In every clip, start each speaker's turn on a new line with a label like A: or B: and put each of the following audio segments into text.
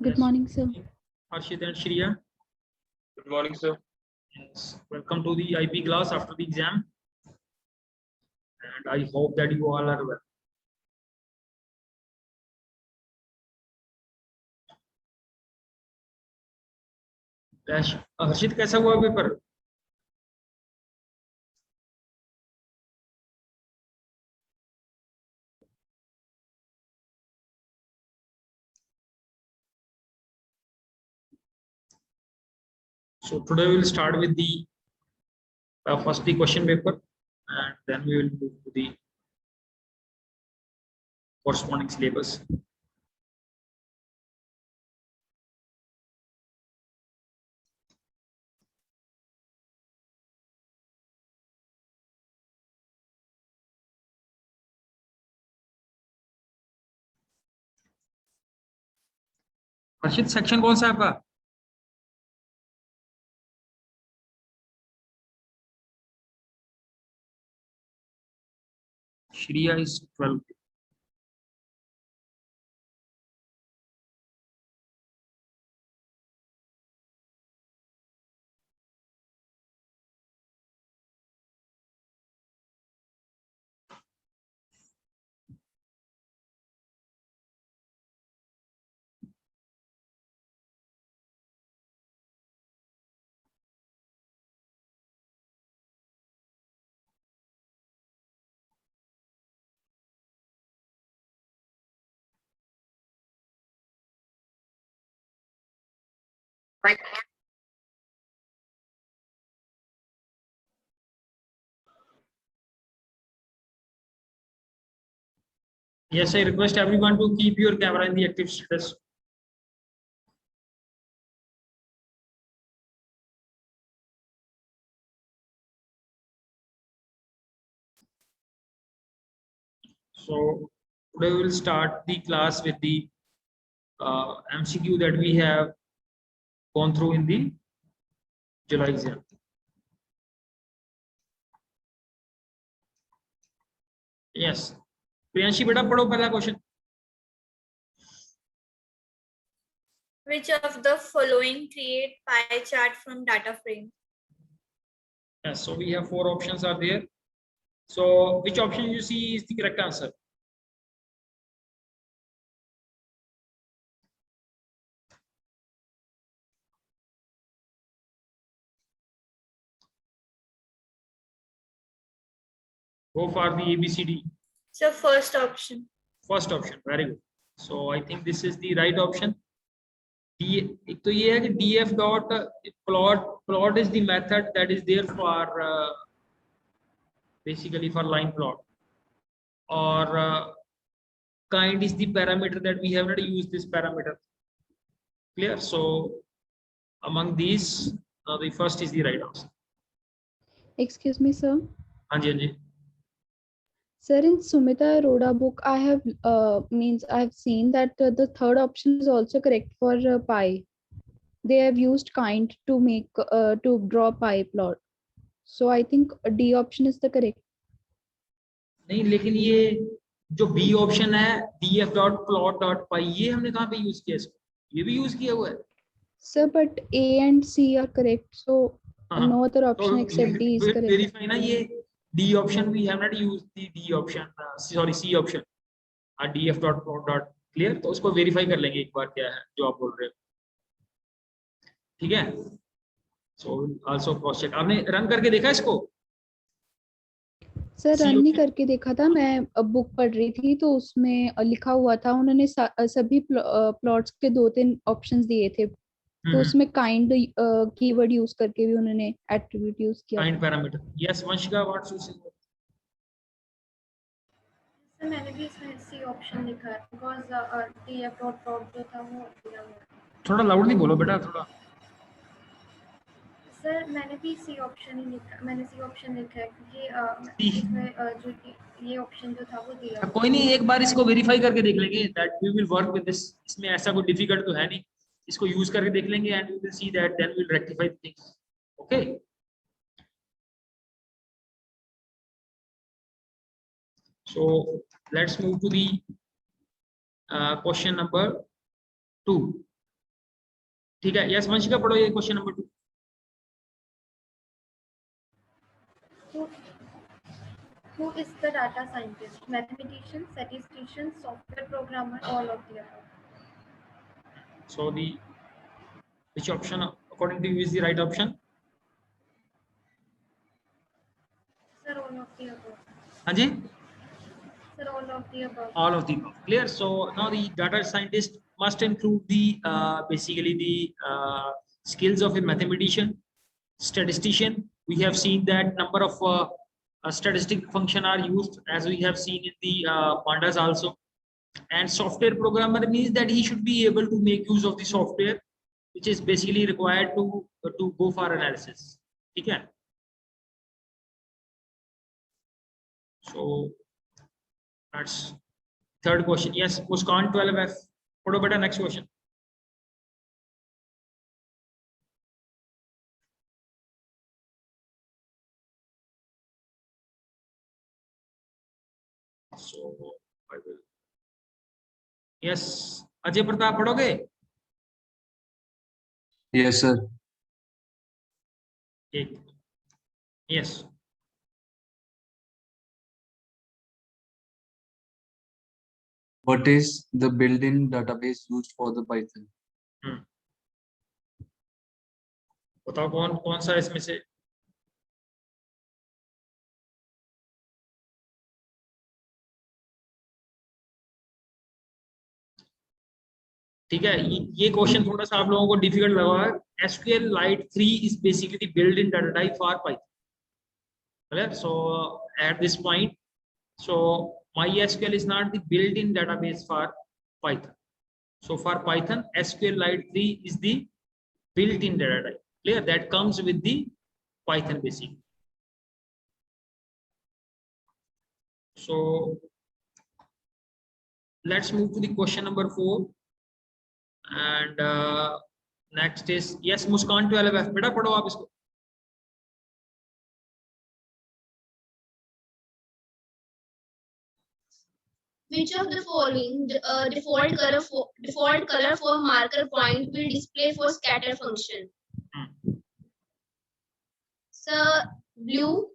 A: Good morning, sir.
B: Harshit and Shriya.
C: Good morning, sir.
B: Yes. Welcome to the IB class after the exam. And I hope that you all are well. हर्षित कैसा हुआ paper? So today we will start with the first the question paper, and then we will move to the corresponding syllabus. Harshit section कौन सा है आपका? Shriya is 12.
C: Right.
B: Yes, I request everyone to keep your camera in the active status. So today we will start the class with the MCQ that we have gone through in the July exam. Yes. Priyanshi बेटा पढ़ो पहला question.
D: Which of the following create pie chart from data frame?
B: Yes, so we have 4 options are there. So which option you see is the correct answer? Go for the ABCD.
D: So first option.
B: First option, very good. So I think this is the right option. एक तो ये है कि df dot plot is the method that is there for basically for line plot, or kind is the parameter that we have not used this parameter. Clear? So among these, the first is the right answer.
A: Excuse me, sir.
B: हाँ जी.
A: Sir, in Sumita Arora book, I have seen that the third option is also correct for pi. They have used kind to make to draw pi plot. So I think D option is the correct.
B: नहीं, लेकिन ये जो B option है df dot plot dot py, ये हमने कहाँ पे use किया इसको? ये भी यूज किया हुआ है.
A: Sir, but A and C are correct, so no other option except D is correct.
B: Verify ना, ये D option we have not used the D option, sorry C option, df dot plot dot clear. तो उसको verify कर लेंगे एक बार क्या है जो आप बोल रहे हो. ठीक है. So also cross check. आपने रन करके देखा इसको?
A: सर रन नहीं करके देखा था, मैं बुक पढ़ रही थी तो उसमें लिखा हुआ था, उन्होंने सभी प्लॉट्स के 2-3 ऑप्शंस दिए थे, तो उसमें काइंड कीवर्ड यूज करके भी उन्होंने एट्रीब्यूट यूज किया.
B: Kind parameter. Yes Vanshika, what's you से?
E: सर मैंने भी इसमें सी ऑप्शन लिखा है बिकॉज़ टीएफ डॉट प्लॉट जो था वो दिया हुआ है.
B: थोड़ा लाउडली बोलो बेटा थोड़ा.
E: सर मैंने भी सी ऑप्शन ही लिखा, मैंने सी ऑप्शन लिखा है क्योंकि इसमें जो ये ऑप्शन जो था वो दिया.
B: कोई नहीं, एक बार इसको वेरीफाई करके देख लेंगे. That we will work with this. इसमें ऐसा कोई डिफिकल्ट तो है नहीं, इसको यूज करके देख लेंगे and we will see that then we will rectify things. Okay. So let's move to the question number 2. ठीक है, यस वंशिका पढ़ो ये question number 2.
E: Who is the data scientist? Mathematician, statistician, software programmer, all of the above.
B: So which option according to you is the right option?
E: Sir, all of the above.
B: हाँ जी,
E: Sir, all of the above.
B: all of the above. Clear. So now the data scientist must include the basically the skills of a mathematician, statistician. We have seen that number of statistic function are used, as we have seen in the pandas also. And software programmer means that he should be able to make use of the software which is basically required to go for analysis. Okay. So that's third question. Yes, Muskan 12F. What about the next question? So I will. Yes, Ajay Pratap, पढ़ोगे?
F: Yes, sir.
B: Yes.
F: What is the built-in database used for the Python?
B: बताओ कौन सा इसमें से? ठीक है, ये question थोड़ा सा आप लोगों को डिफिकल्ट लगा है. SQLite 3 is basically built in data type for Python. Clear? So at this point, so MySQL is not the built-in database for Python. So for Python, SQLite 3 is the built-in data type. Clear? That comes with the Python basic. So let's move to the question number 4. And next is yes, Muskan 12F. बेटा पढ़ो आप इसको.
G: Which of the following default color for marker point will display for scatter function? Sir, blue.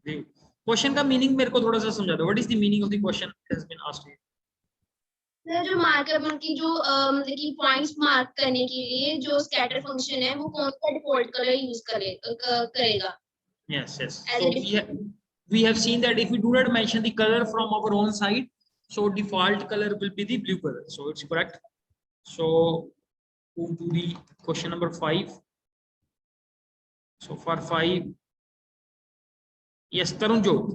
B: Question का meaning मेरे को थोड़ा सा समझा दो. What is the meaning of the question has been asked?
G: Sir जो मार्कर की जो मतलब कि पॉइंट्स मार्क करने के लिए जो स्कैटर फंक्शन है वो कौन सा डिफॉल्ट कलर यूज करेगा?
B: Yes, yes. So we have seen that if we do not mention the color from our own side, so default color will be the blue color. So it's correct. So move to the question number 5. So for 5, yes, Tarunjot.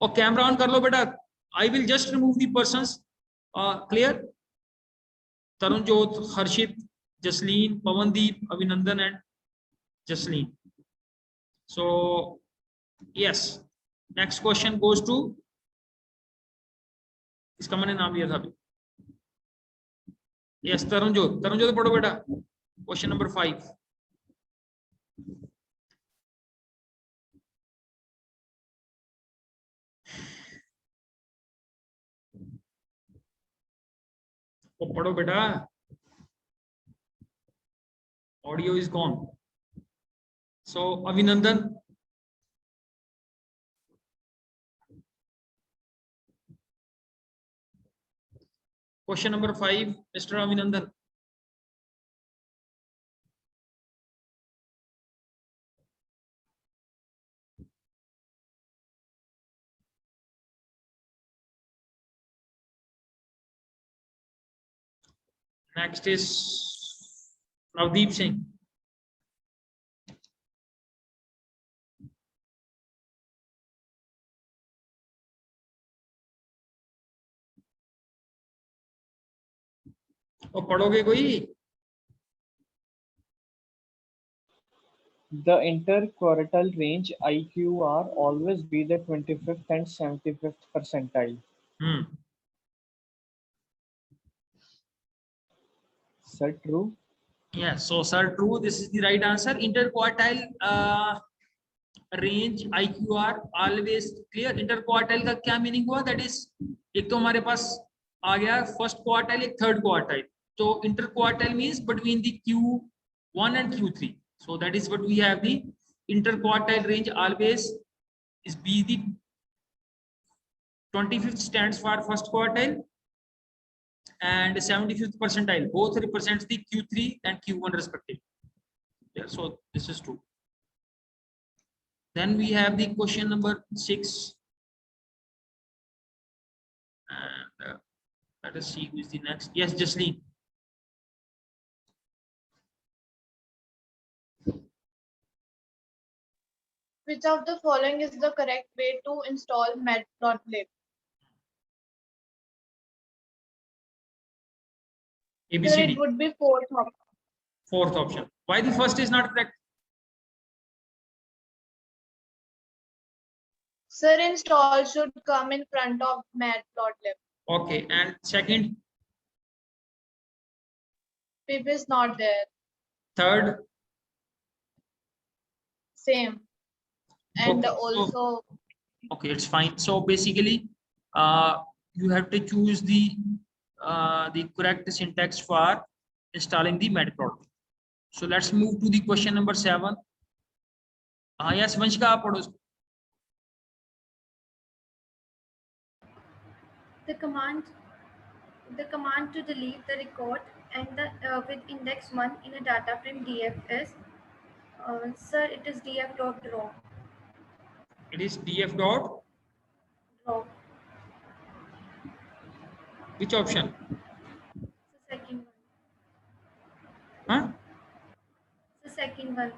B: और camera on कर लो बेटा. I will just remove the persons. Clear? Tarunjot, Harshit, Jasleen, Pawandeep, Abhinandan, and Jasleen. So yes, next question goes to. इसका मैंने नाम लिया था अभी. Yes, Tarunjot. Tarunjot पढ़ो बेटा. Question number 5. तो पढ़ो बेटा. Audio is gone. So Abhinandan. Question number 5, Mr. Abhinandan. Next is Navdeep Singh. और पढ़ोगे कोई?
H: The interquartile range IQR always be the 25th and 75th percentile. Sir, true?
B: Yeah, so sir, true. This is the right answer. Interquartile range IQR always clear. Interquartile का क्या meaning हुआ? That is एक तो हमारे पास आ गया first quartile, एक third quartile. So interquartile means between the Q1 and Q3. So that is what we have. The interquartile range always is be the 25th stands for first quartile and 75th percentile. Both represents the Q3 and Q1 respectively. Yeah, so this is true. Then we have the question number 6. And let us see who is the next. Yes, Jasleen.
I: Which of the following is the correct way to install matplotlib? So
B: ABCD.
I: it would be fourth option.
B: Fourth option. Why the first is not correct?
I: Sir, install should come in front of matplotlib.
B: Okay, and second,
I: Pip is not there.
B: third.
I: Same. And
B: Okay, so-
I: also
B: Okay, it's fine. So basically, you have to choose the correct syntax for installing the matplotlib. So let's move to the question number 7. Yes, Vanshika, आप पढ़ो इसको.
E: The command to delete the record and with index 1 in a data frame df is, sir, it is df.draw.
B: It is df dot.
E: Draw.
B: Which option?
E: The second one.
B: Huh?
E: The second one.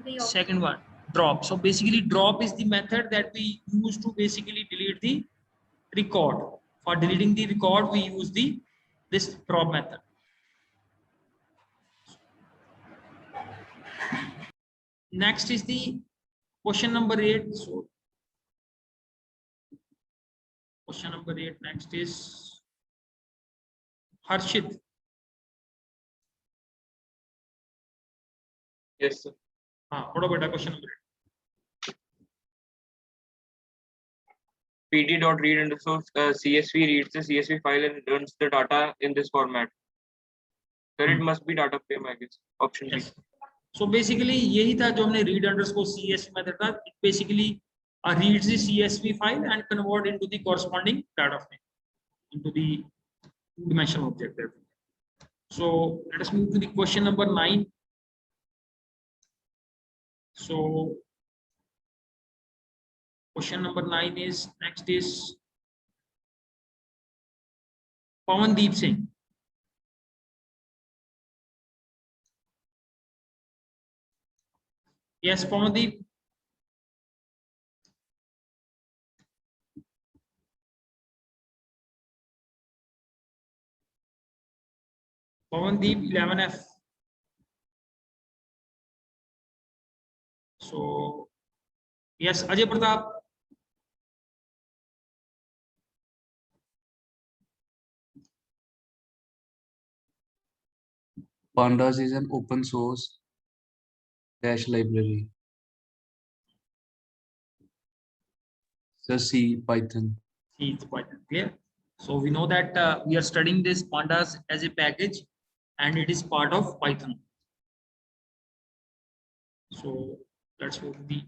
E: The option.
B: Second one, drop. So basically, drop is the method that we use to basically delete the record. For deleting the record, we use this drop method. Next is the question number 8. So question number 8 next is Harshit.
C: Yes, sir.
B: What about question number 8?
C: PD.read underscore CSV reads the CSV file and returns the data in this format. Sir, it must be data frame, I guess. Option B.
B: Yes. So basically, यही था जो हमने read underscore CSV method था. It basically reads the CSV file and convert into the corresponding data frame into the two-dimensional object. So let us move to the question number 9. So question number 9 is next is Pawandeep Singh. Yes, Pawandeep. Pawandeep 11F. So yes, Ajay Pratap.
F: Pandas is an open source dash library. So C, Python.
B: C is Python. Clear. So we know that we are studying this Pandas as a package, and it is part of Python. So let's move to the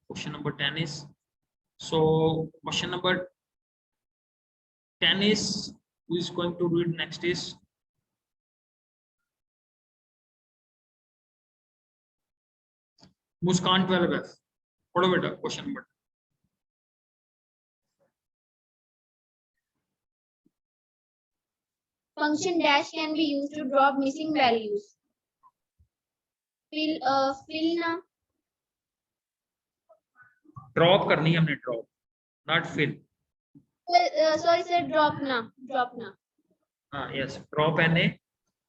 B: question number 10 is. So question number 10 is, who is going to read next is Muskan 12F. What about the question number?
G: Function dash can be used to drop missing values. Fill ना.
B: Drop करनी है हमने drop, not fill.
G: Sorry sir, drop ना.
B: Yes, drop NA.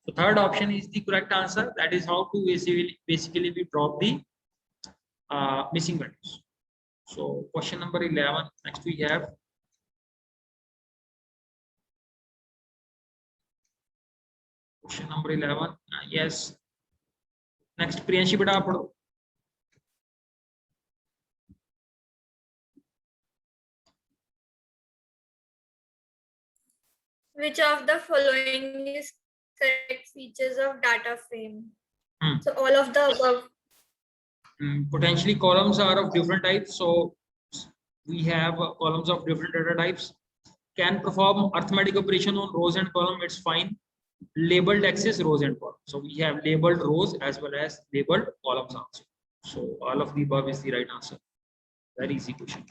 B: So third option is the correct answer. That is how to basically we drop the missing values. So question number 11. Next we have question number 11. Yes. Next Priyanshi beta आप पढ़ो.
D: Which of the following is correct features of data frame.
B: Hmm.
D: So all of the above.
B: Potentially columns are of different types, so we have columns of different data types. Can perform arithmetic operation on rows and column, it's fine. Labeled axis, rows and columns, so we have labeled rows as well as labeled columns also. So all of the above is the right answer. Very easy question.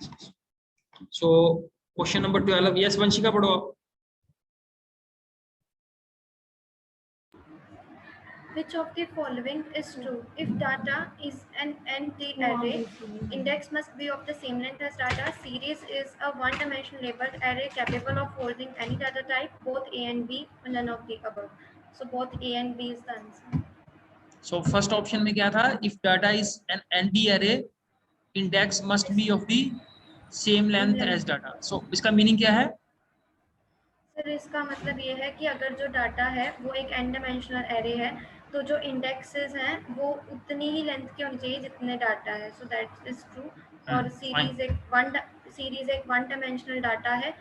B: So question number 12, yes Vanshika, padho aap.
E: Which of the following is true? If data is an ND array, index must be of the same length as data. Series is a one-dimensional labeled array capable of holding any data type, both A and B, or none of the above. So both A and B is the answer.
B: So first option में क्या था? If data is an ND array, index must be of the same length as data. So इसका meaning क्या है?
E: Sir इसका मतलब ये है कि अगर जो डाटा है वो एक n डायमेंशनल एरे है, तो जो इंडेक्सेस हैं वो उतनी ही लेंथ के होनी चाहिए जितने डाटा है. So that is true. और सीरीज एक वन डायमेंशनल डाटा है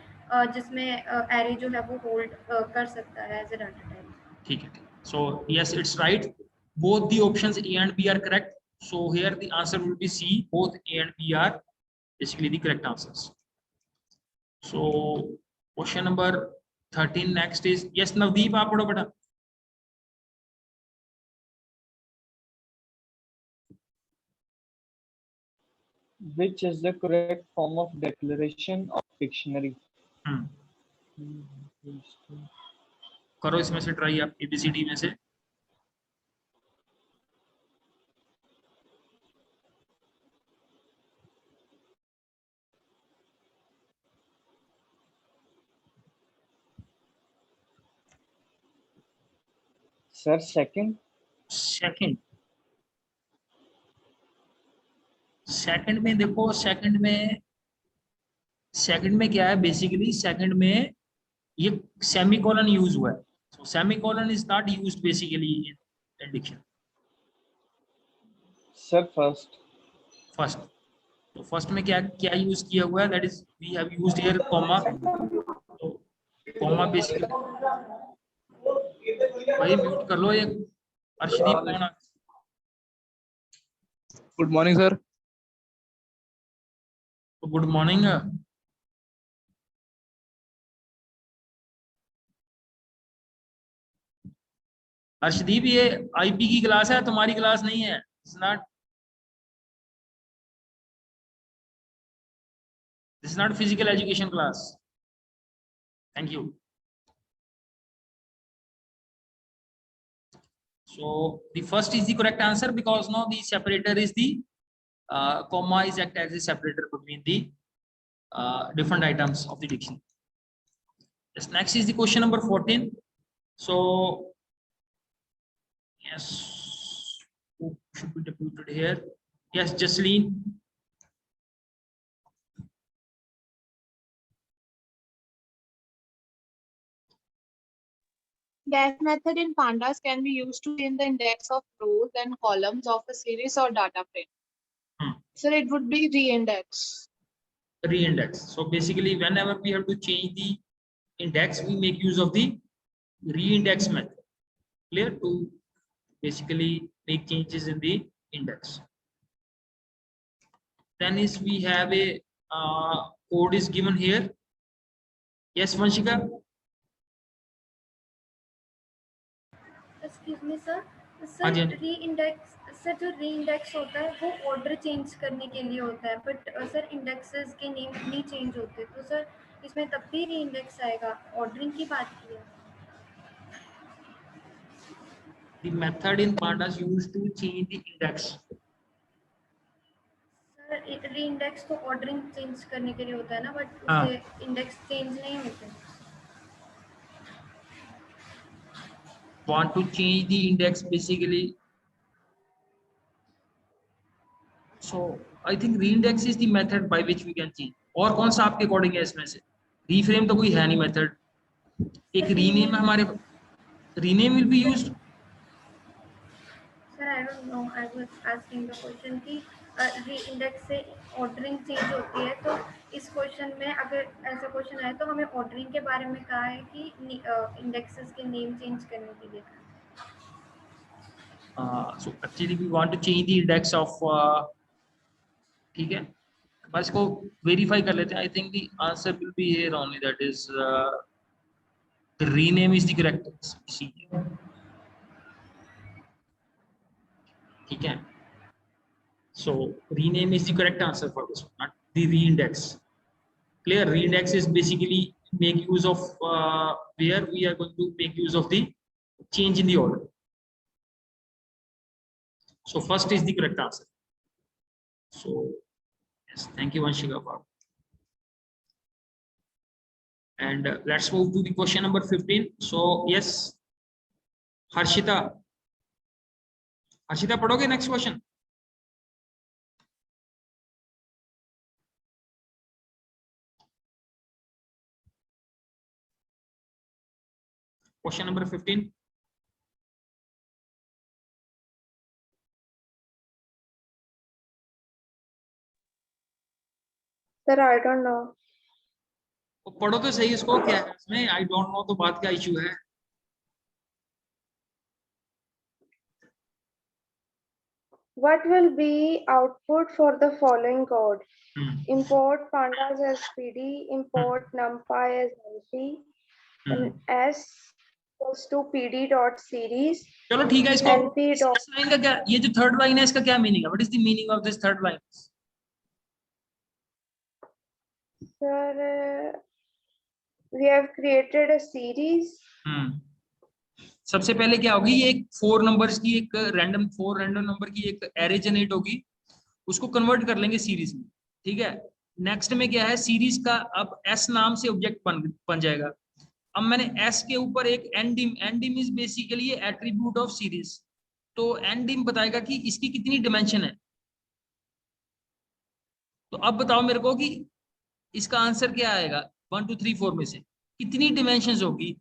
E: जिसमें एरे जो है वो होल्ड कर सकता है एज अ डाटा टाइप.
B: ठीक है. So yes, it's right. Both the options A and B are correct. So here the answer will be C. Both A and B are basically the correct answers. So question number 13 next is yes Navdeep, आप पढ़ो बेटा.
H: Which is the correct form of declaration of dictionary?
B: करो इसमें से try आप ABCD में से.
H: Sir, second
B: में देखो, सेकंड में क्या है बेसिकली. सेकंड में ये सेमीकोलन यूज हुआ है. So semicolon is not used basically in diction.
H: Sir, first.
B: तो फर्स्ट में क्या यूज किया हुआ है? That is we have used here comma. तो कॉमा बेसिकली भाई म्यूट कर लो ये. अर्शदीप कौन है?
J: Good morning sir.
B: Good morning. Arshdeep ये आईपी की क्लास है, तुम्हारी क्लास नहीं है. It's not, this is not physical education class. Thank you. So the first is the correct answer because now the separator is the comma is act as a separator between the different items of the dictionary. Yes, next is the question number 14. So yes, who should be deputed here? Yes, Jasleen.
I: Dash method in pandas can be used to change the index of rows and columns of a series or data frame. So it would be reindex.
B: Reindex. So basically, whenever we have to change the index, we make use of the reindex method. Clear? To basically make changes in the index. Then is we have a code is given here. Yes, Vanshika.
E: Excuse me sir. Sir जो रीइंडेक्स होता है वो order change करने के लिए होता है, but sir indexes के नेम नहीं चेंज होते, तो सर इसमें तब भी रीइंडेक्स आएगा. ऑर्डरिंग की बात की है.
B: The method in pandas used to change the index.
E: Sir reindex तो ऑर्डरिंग चेंज करने के लिए होता है ना, बट उससे इंडेक्स चेंज नहीं होते.
B: Want to change the index basically. So I think reindex is the method by which we can change. और कौन सा आपके अकॉर्डिंग है इसमें से? रीफ्रेम तो कोई है नहीं मेथड. एक रीनेम है हमारे. Rename will be used.
E: Sir I don't know, I was asking the question कि इंडेक्स से ऑर्डरिंग चेंज होती है, तो इस क्वेश्चन में अगर ऐसा क्वेश्चन आए तो हमें ऑर्डरिंग के बारे में कहा है कि इंडेक्सेस के नेम चेंज करने के लिए कहा है।
B: So actually we want to change the index of ठीक है, बस इसको वेरीफाई कर लेते हैं. I think the answer will be here only, that is rename is the correct. ठीक है, so rename is the correct answer for this one, not the reindex. Clear? Reindex is basically make use of where we are going to make use of the change in the order. So first is the correct answer. So yes, thank you Vanshika for. And let's move to the question number 15. So yes, Harshita पढ़ोगे next question? Question number 15.
E: Sir, I don't know.
B: पढ़ो तो सही इसको, क्या है इसमें I don't know, तो बात क्या इशू है?
E: What will be output for the following code? Import pandas as PD, import numpy as np, and s equals to pd dot series.
B: चलो ठीक है, इसको
E: np dot.
B: इस लाइन का क्या, ये जो थर्ड लाइन है इसका क्या मीनिंग है? What is the meaning of this third line?
E: Sir, we have created a series.
B: सबसे पहले क्या होगी, ये एक 4 नंबर्स की एक रैंडम नंबर की एक एरे जनरेट होगी, उसको कन्वर्ट कर लेंगे सीरीज में. ठीक है, नेक्स्ट में क्या है, सीरीज का अब एस नाम से ऑब्जेक्ट बन जाएगा. अब मैंने एस के ऊपर एक एंडिम is basically attribute of series. तो एंडिम बताएगा कि इसकी कितनी डिमेंशन है. तो अब बताओ मेरे को कि इसका आंसर क्या आएगा 1 2 3 4 में से कितनी डिमेंशंस होगी.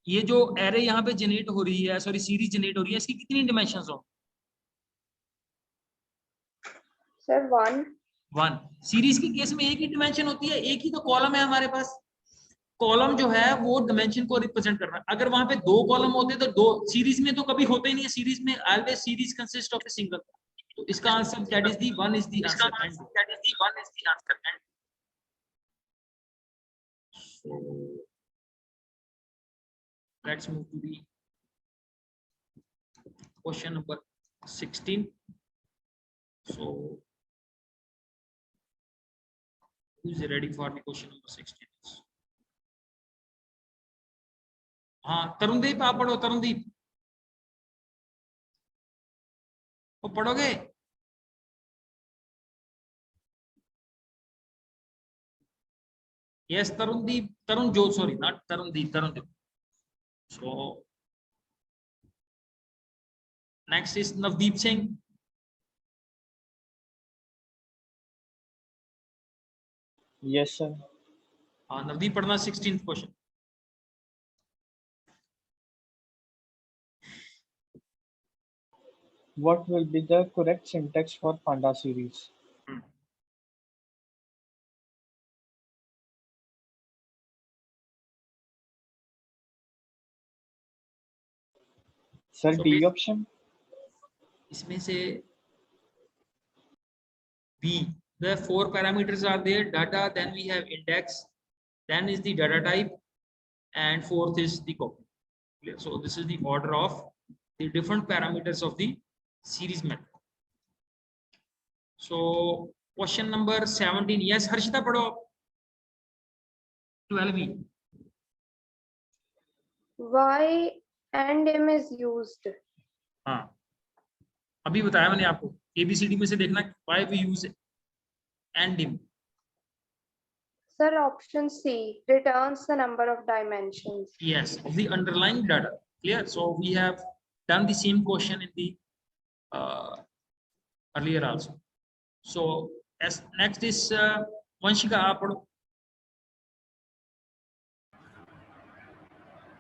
B: ये जो एरे यहाँ पे जनरेट हो रही है, सॉरी सीरीज जनरेट हो रही है, इसकी कितनी डिमेंशंस होंगी?
E: सर 1.
B: सीरीज के केस में एक ही डिमेंशन होती है, एक ही तो कॉलम है हमारे पास. कॉलम जो है वो डिमेंशन को रिप्रेजेंट कर रहा है. अगर वहां पे 2 कॉलम होते तो 2, सीरीज में तो कभी होते ही नहीं है. सीरीज में always series consist of a single. तो इसका answer that is the 1 is the answer. So let's move to the question number 16. So who is ready for the question number 16? हाँ तरुणदीप, आप पढ़ो. तरुणदीप वो पढ़ोगे? Yes, Tarunjot, sorry, not Tarundeep. So next is Navdeep Singh.
H: Yes, sir.
B: Navdeep, padhna 16th question.
H: What will be the correct syntax for Panda series? Sir,
B: So
H: D option.
B: इसमें से B, the 4 parameters are there: data, then we have index, then is the data type, and fourth is the copy. So this is the order of the different parameters of the series method. So question number 17. Yes, Harshita, padho. 12.
E: Why AND-M is used?
B: हाँ, अभी बताया मैंने आपको. ABCD में से देखना why we use AND-M.
E: Sir, option C returns the number of dimensions.
B: Yes, of the underlying data. Clear? So we have done the same question in the earlier also. So as next is Vanshika, aap padho.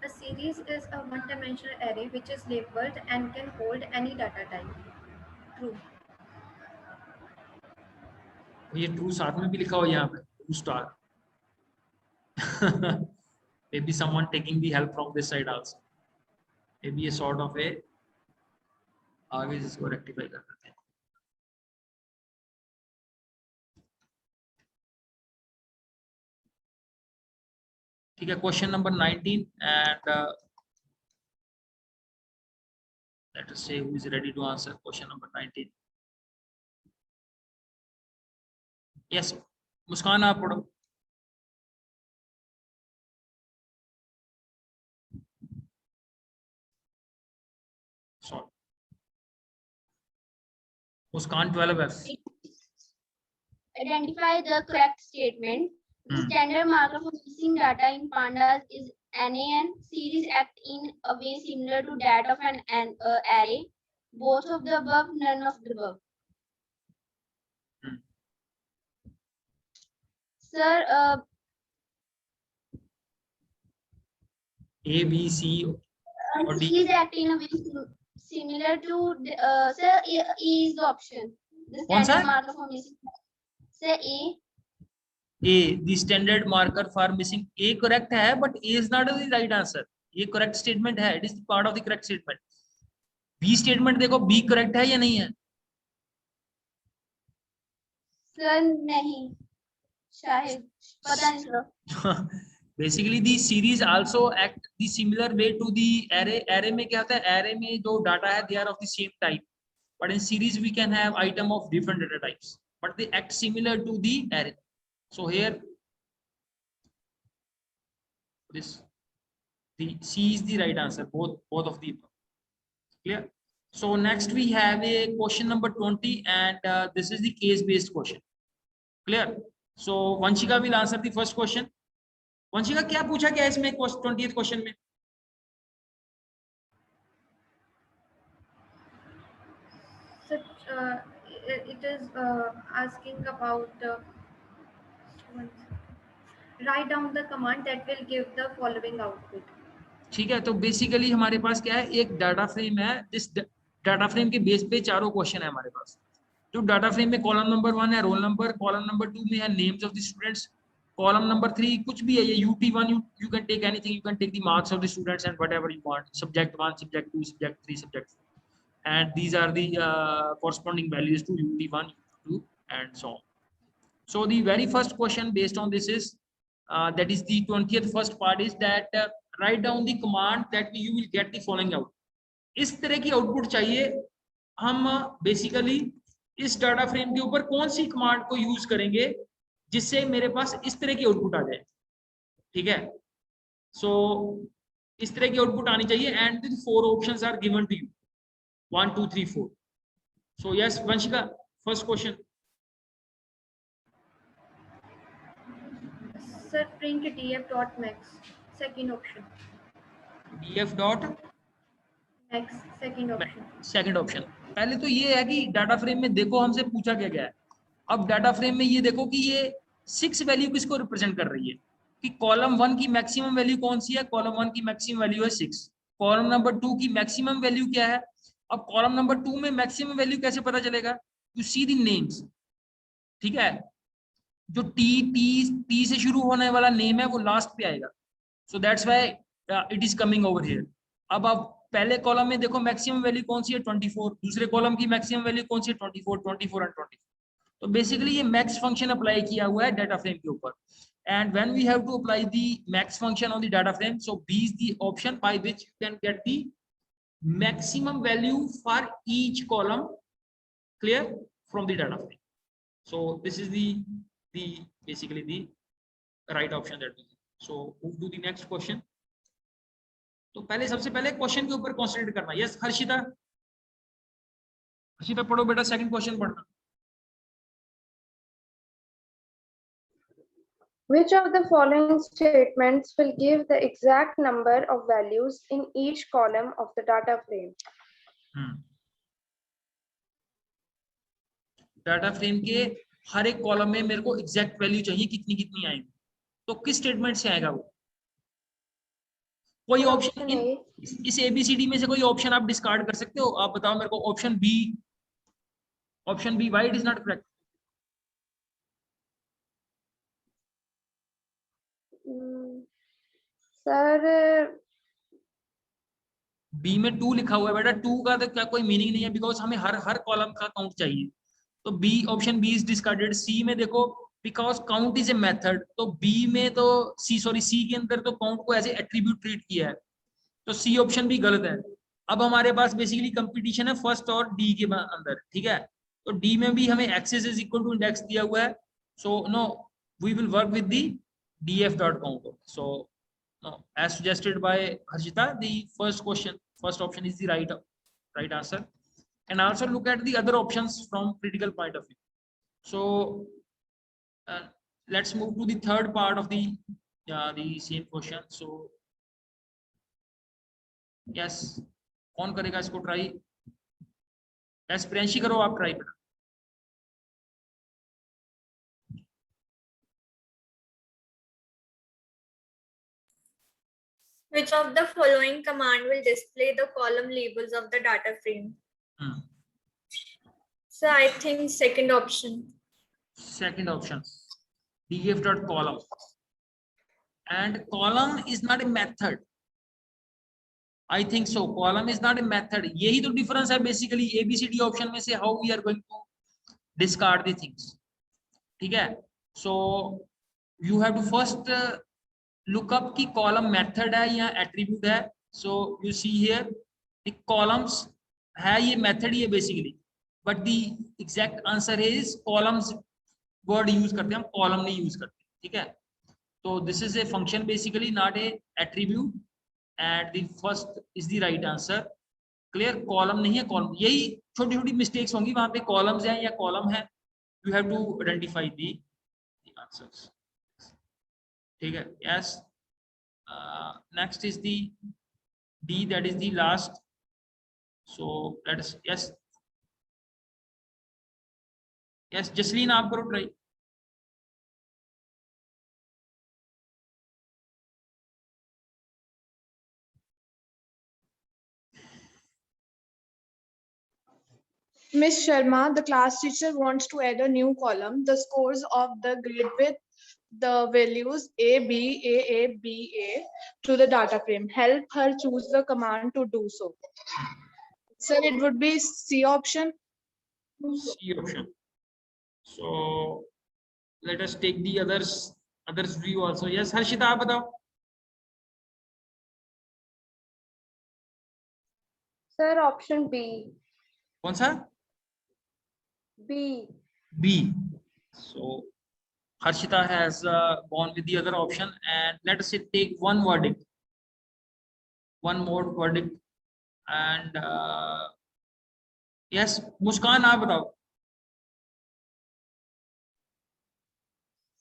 E: A series is a one-dimensional array which is labeled and can hold any data type. True.
B: ये true साथ में भी लिखा हो यहाँ पे, true star. maybe someone taking the help from this side also, maybe a sort of a, आगे इसको रेक्टिफाई कर देते हैं। ठीक है, question number 19 and let us say who is ready to answer question number 19. Yes, मुस्कान आप पढ़ो। Sorry, Muskan 12F.
G: Identify the correct statement. The standard marker for missing data in pandas is NaN. Series act in a way similar to that of an array. Both of the above, none of the above. Sir,
B: A, B, C or D.
G: series act in a way similar to sir, E is the option. The
B: कौन सा?
G: standard marker for missing. Sir, A.
B: A, the standard marker for missing. A correct है, but A is not the right answer. ये correct statement है, it is part of the correct statement. B statement देखो, B correct है या नहीं है?
G: Sir, नहीं. शायद पता नहीं sir.
B: Basically the series also act the similar way to the array. Array में क्या होता है? Array में जो data है, they are of the same type. But in series we can have item of different data types, but they act similar to the array. So here this, the C is the right answer, both of the above. Clear? So next we have a question number 20 and this is the case based question. Clear? So Vanshika will answer the first question. Vanshika, क्या पूछा गया इसमें 20th question में?
E: So it is asking about write down the command that will give the following output.
B: ठीक है, तो basically हमारे पास क्या है, एक डाटा फ्रेम है। इस डाटा फ्रेम के बेस पे चारों क्वेश्चन है हमारे पास। जो डाटा फ्रेम में कॉलम नंबर 1 है रोल नंबर, कॉलम नंबर 2 में है names of the students, column number 3 कुछ भी है ये UT1, you can take anything, you can take the marks of the students and whatever you want, subject 1, subject 2, subject 3, subject 4, and these are the corresponding values to UT1, UT2 and so on. So the very first question based on this is that is the 20th first part is that write down the command that you will get the following out. इस तरह की output चाहिए। हम basically इस data frame के ऊपर कौन सी command को यूज करेंगे जिससे मेरे पास इस तरह की आउटपुट आ जाए। ठीक है, सो इस तरह की आउटपुट आनी चाहिए and the 4 options are given to you 1 2 3 4. So yes, Vanshika, first question.
E: Sir, print df.max, second option.
B: df dot
E: Max, second option.
B: Second option. पहले तो ये है कि डाटा फ्रेम में देखो हमसे पूछा क्या गया है। अब डाटा फ्रेम में ये देखो कि ये 6 वैल्यू किसको रिप्रेजेंट कर रही है, कि कॉलम 1 की मैक्सिमम वैल्यू कौन सी है, कॉलम 1 की मैक्सिमम वैल्यू है 6, कॉलम नंबर 2 की मैक्सिमम वैल्यू क्या है। अब कॉलम नंबर 2 में मैक्सिमम वैल्यू कैसे पता चलेगा, यू सी द नेम्स। ठीक है, जो टी से शुरू होने वाला नेम है वो लास्ट पे आएगा, so that's why it is coming over here. अब आप पहले कॉलम में देखो मैक्सिमम वैल्यू कौन सी है 24, दूसरे कॉलम की मैक्सिमम वैल्यू कौन सी है 24 एंड 24। तो बेसिकली ये मैक्स फंक्शन अप्लाई किया हुआ है डाटा फ्रेम के ऊपर, and when we have to apply the max function on the data frame, so B is the option by which you can get the maximum value for each column, clear, from the data frame. So this is the basically the right option that we have. So move to the next question. तो पहले सबसे पहले question के ऊपर concentrate करना। Yes Harshita, Harshita पढ़ो बेटा, second question पढ़ना।
J: Which of the following statements will give the exact number of values in each column of the data frame?
B: Data frame के हर एक कॉलम में मेरे को एग्जैक्ट वैल्यू चाहिए, कितनी कितनी आएंगी, तो किस स्टेटमेंट से आएगा वो। कोई ऑप्शन इस ABCD में से कोई ऑप्शन आप डिस्कार्ड कर सकते हो, आप बताओ मेरे को। Option B, why it is not correct.
J: Sir
B: B में 2 लिखा हुआ है बेटा, 2 का तो क्या कोई मीनिंग नहीं है, बिकॉज हमें हर कॉलम का काउंट चाहिए, तो B, option B is discarded. C में देखो, because count is a method, तो बी में तो सी के अंदर तो काउंट को एज ए एट्रीब्यूट ट्रीट किया है, तो सी ऑप्शन भी गलत है। अब हमारे पास बेसिकली कंपटीशन है फर्स्ट और डी के अंदर, ठीक है, तो डी में भी हमें access is equal to index दिया हुआ है, so no, we will work with the df dot count, so no, as suggested by Harshita, the first option is the right answer. And also look at the other options from critical point of view. So let's move to the third part of the same question. So yes, कौन करेगा इसको try? Yes Priyanshi करो आप try करो।
D: Which of the following command will display the column labels of the data frame? So I think second option.
B: Second option, df dot column. And column is not a method. I think so. Column is not a method. यही तो difference है basically ABCD option में से how we are going to discard the things. ठीक है? So you have to first look up कि column method है या attribute है. So you see here the columns है, ये method ही है basically. But the exact answer is columns word use करते हैं हम, column नहीं use करते. ठीक है? So this is a function basically, not a attribute. And the first is the right answer. Clear? Column नहीं है, column. यही छोटी छोटी mistakes होंगी वहां पे, columns हैं या column है. You have to identify the answers. ठीक है? Yes. Next is the D, that is the last. So let us, yes. Yes, Jasleen आप करो try.
I: Miss Sharma, the class teacher wants to add a new column, the scores of the grade with the values A, B, A, B, A to the data frame. Help her choose the command to do so. Sir, it would be C option.
B: C option. So let us take the others view also. Yes, Harshita आप बताओ.
J: Sir option B.
B: कौन सा?
J: B.
B: B. So Harshita has gone with the other option, and let us take one verdict, one more verdict, and yes, Muskan आप बताओ.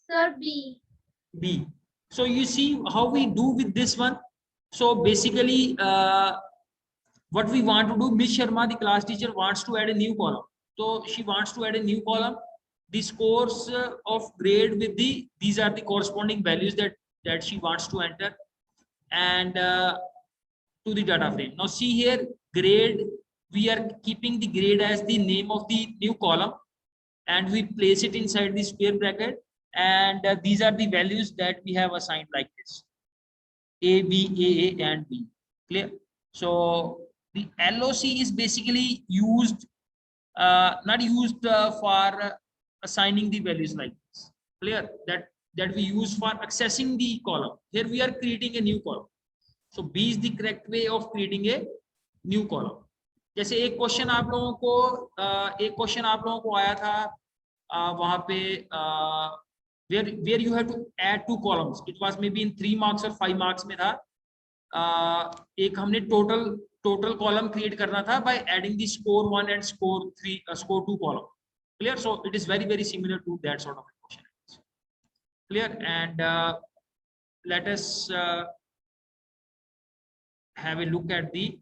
G: Sir, B.
B: B. So you see how we do with this one. So basically, what we want to do, Miss Sharma, the class teacher, wants to add a new column. So she wants to add a new column. The scores of grade with these are the corresponding values that she wants to enter, and to the data frame. Now see here, grade, we are keeping the grade as the name of the new column, and we place it inside the square bracket, and these are the values that we have assigned like this: A, B, A, and B. Clear? So the LOC is basically used, not used for assigning the values like this. Clear? That we use for accessing the column. Here we are creating a new column. So B is the correct way of creating a new column. जैसे एक question आप लोगों को आया था वहां पे where you have to add 2 columns. It was maybe in 3 marks or 5 marks में था. एक हमने total column create करना था by adding the score 1 and score 2 column. Clear? So it is very similar to that sort of a question. Clear? And let us have a look at the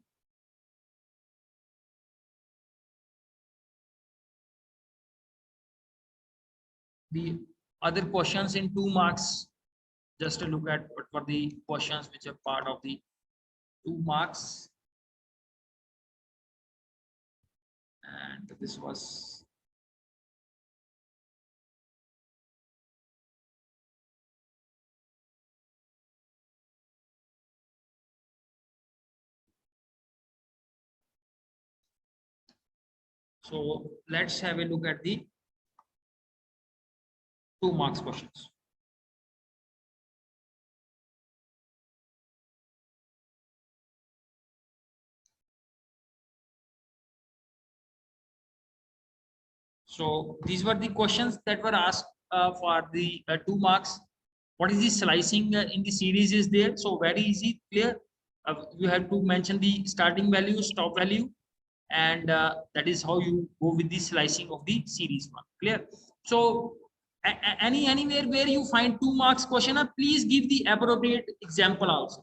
B: other questions in 2 marks. Just to look at what were the questions which are part of the 2 marks. And this was So let's have a look at the 2 marks questions. So these were the questions that were asked for the 2 marks. What is the slicing in the series is there? So very easy, clear. You have to mention the starting value, stop value, and that is how you go with the slicing of the series one. Clear. So anywhere where you find 2 marks question, please give the appropriate example also.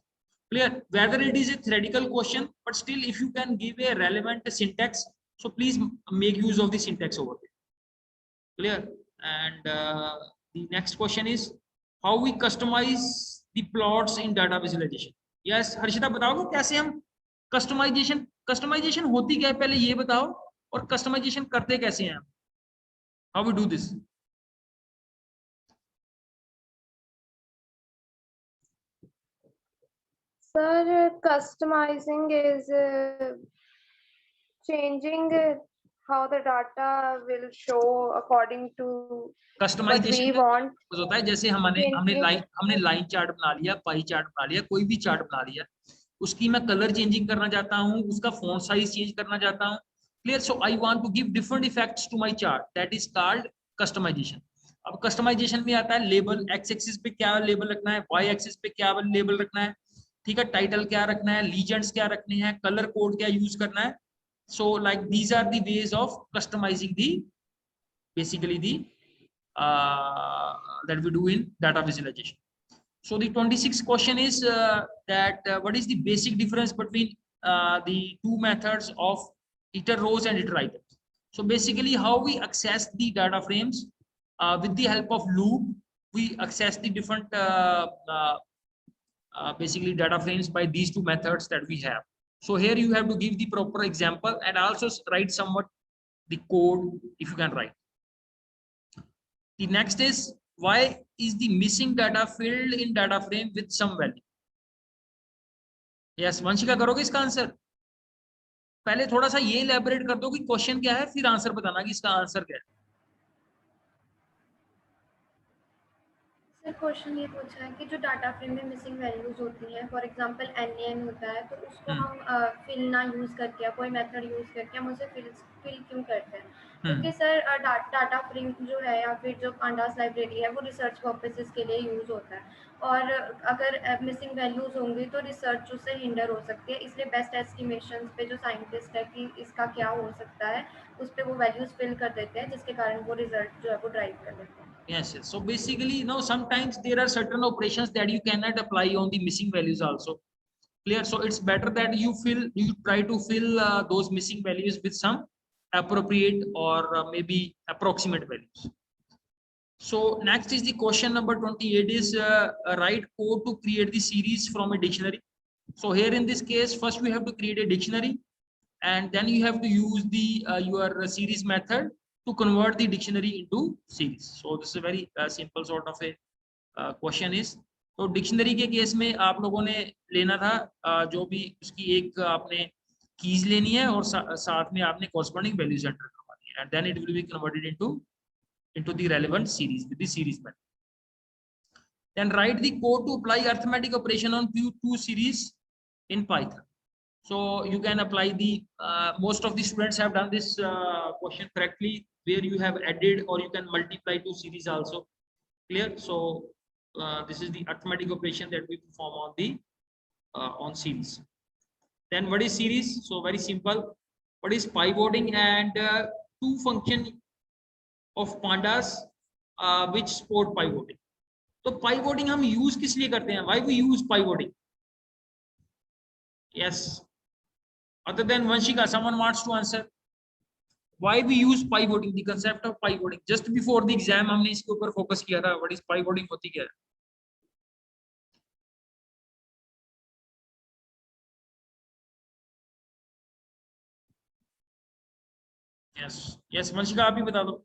B: Clear. Whether it is a theoretical question, but still if you can give a relevant syntax, so please make use of the syntax over there. Clear. And the next question is how we customize the plots in data visualization. Yes, Harshita बताओगे कैसे हम customization होती क्या है, पहले ये बताओ, और कस्टमाइजेशन करते कैसे हैं, how we do this?
J: Sir, customizing is changing how the data will show according to what we want.
B: होता है जैसे हमने लाइन चार्ट बना लिया, पाई चार्ट बना लिया, कोई भी चार्ट बना लिया, उसकी मैं कलर चेंजिंग करना चाहता हूँ, उसका फॉन्ट साइज चेंज करना चाहता हूँ. Clear. So I want to give different effects to my chart, that is called customization. अब कस्टमाइजेशन में आता है लेबल, एक्स एक्सिस पे क्या लेबल रखना है, वाई एक्सिस पे क्या लेबल रखना है, ठीक है, टाइटल क्या रखना है, लीजेंड्स क्या रखने हैं, कलर कोड क्या यूज करना है. So like these are the ways of customizing the basically the that we do in data visualization. So the 26th question is that what is the basic difference between the 2 methods of iter rows and iter items. So basically how we access the data frames with the help of loop, we access the different basically data frames by these 2 methods that we have. So here you have to give the proper example and also write somewhat the code if you can write. The next is why is the missing data filled in data frame with some value. Yes, Vanshika करोगे इसका answer? पहले थोड़ा सा ये elaborate कर दो कि question क्या है, फिर आंसर बताना कि इसका आंसर क्या है.
E: सर क्वेश्चन ये पूछा है कि जो डाटा फ्रेम में मिसिंग वैल्यूज होती हैं, फॉर एग्जांपल NaN होता है, तो उसको हम फिल ना यूज करके या कोई मेथड यूज करके हम उसे फिल क्यों करते हैं? क्योंकि सर डाटा फ्रेम जो है या फिर जो पांडास लाइब्रेरी है वो रिसर्च पर्पसेस के लिए यूज होता है, और अगर मिसिंग वैल्यूज होंगी तो रिसर्च उससे हिंडर हो सकती है. इसलिए बेस्ट एस्टिमेशन पे जो साइंटिस्ट है कि इसका क्या हो सकता है, उस पर वो वैल्यूज फिल कर देते हैं, जिसके कारण वो रिजल्ट जो है वो ड्राइव कर देते हैं.
B: Yes, yes. So basically, you know, sometimes there are certain operations that you cannot apply on the missing values also. Clear. So it's better that you try to fill those missing values with some appropriate or maybe approximate values. So next is the question number 28 is write code to create the series from a dictionary. So here in this case, first we have to create a dictionary, and then you have to use the your series method to convert the dictionary into series. So this is a very simple sort of a question is. तो dictionary के case में आप लोगों ने लेना था जो भी उसकी एक आपने कीज लेनी है और साथ में आपने कॉरस्पॉन्डिंग वैल्यूज एंटर करवानी है, and then it will be converted into the relevant series with the series method. Then write the code to apply arithmetic operation on two series in Python. So you can apply the most of the students have done this question correctly, where you have added or you can multiply 2 series also. Clear. So this is the arithmetic operation that we perform on the on series. Then what is series? So very simple. What is pivoting? And 2 function of pandas which support pivoting. तो pivoting हम use किस लिए करते हैं? Why we use pivoting? Yes. Other than Vanshika, someone wants to answer. Why we use pivoting? The concept of pivoting. Just before the exam हमने इसके ऊपर focus किया था. What is pivoting होती क्या है? Yes. Yes, Vanshika आप ही बता दो.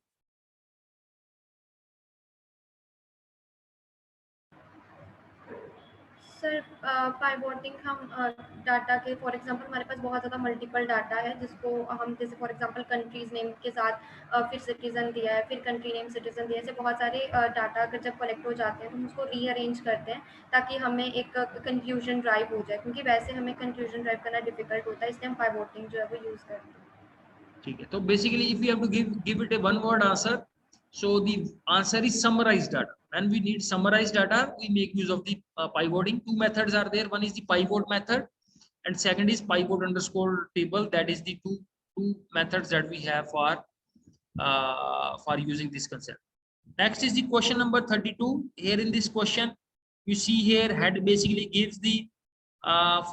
E: सर सर पाइवोटिंग हम डाटा के फॉर एग्जांपल हमारे पास बहुत ज़्यादा मल्टीपल डाटा है जिसको हम जैसे फॉर एग्जांपल कंट्रीज नेम के साथ फिर सिटीजन दिया है, फिर कंट्री नेम सिटीजन दिया है, ऐसे बहुत सारे डाटा अगर जब कलेक्ट हो जाते हैं तो हम उसको रीअरेंज करते हैं ताकि हमें एक कंक्लूजन ड्राइव हो जाए, क्योंकि वैसे हमें कंक्लूजन ड्राइव करना डिफिकल्ट होता है, इसलिए हम पाइवोटिंग जो है वो यूज़ करते हैं।
B: ठीक है, तो basically if you have to give it a one word answer, so the answer is summarized data. When we need summarized data, we make use of the pivoting. Two methods are there. One is the pivot method and second is pivot underscore table. That is the two methods that we have for using this concept. Next is the question number 32. Here in this question you see here head basically gives the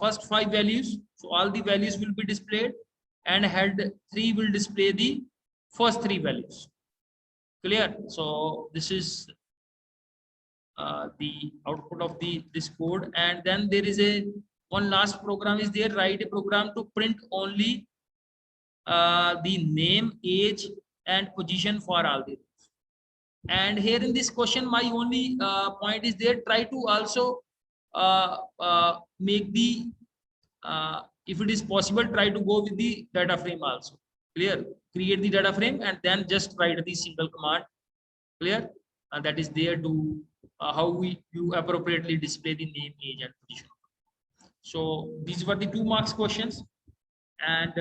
B: first 5 values, so all the values will be displayed and head 3 will display the first 3 values. Clear? So this is the output of this code, and then there is a one last program is there. Write a program to print only the name, age and position for all the rows. And here in this question my only point is there, try to also make the if it is possible, try to go with the data frame also. Clear? Create the data frame and then just write the single command. Clear? And that is there to how you appropriately display the name, age and position. So these were the 2 marks questions, and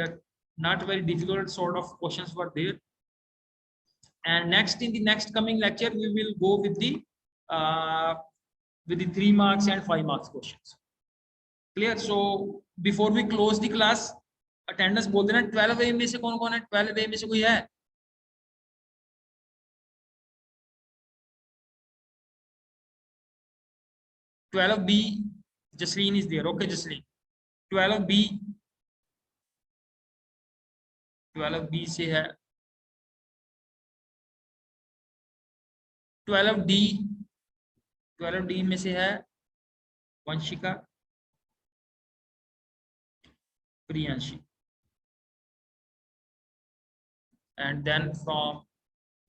B: not very difficult sort of questions were there. And next, in the next coming lecture, we will go with the 3 marks and 5 marks questions. Clear? So before we close the class, attendance बोल देना 12A में से कौन कौन है? 12A में से कोई है? B, Jasleen is there. Okay, Jasleen. 12B से है. 12D में से है Vanshika, Priyanshi, and then from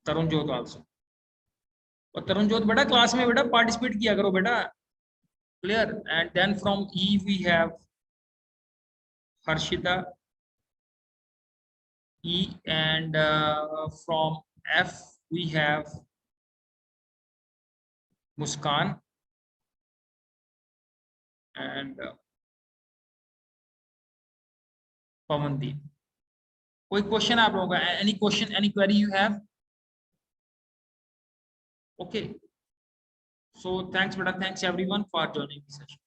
B: Tarunjot also. और Tarunjot बेटा क्लास में बेटा पार्टिसिपेट किया करो बेटा. Clear? And then from E we have Harshita, E, and from F we have Muskan, and Pavandeep. कोई क्वेश्चन आप लोगों का? Any question, any query you have? Okay, so thanks बेटा, thanks everyone for joining the session.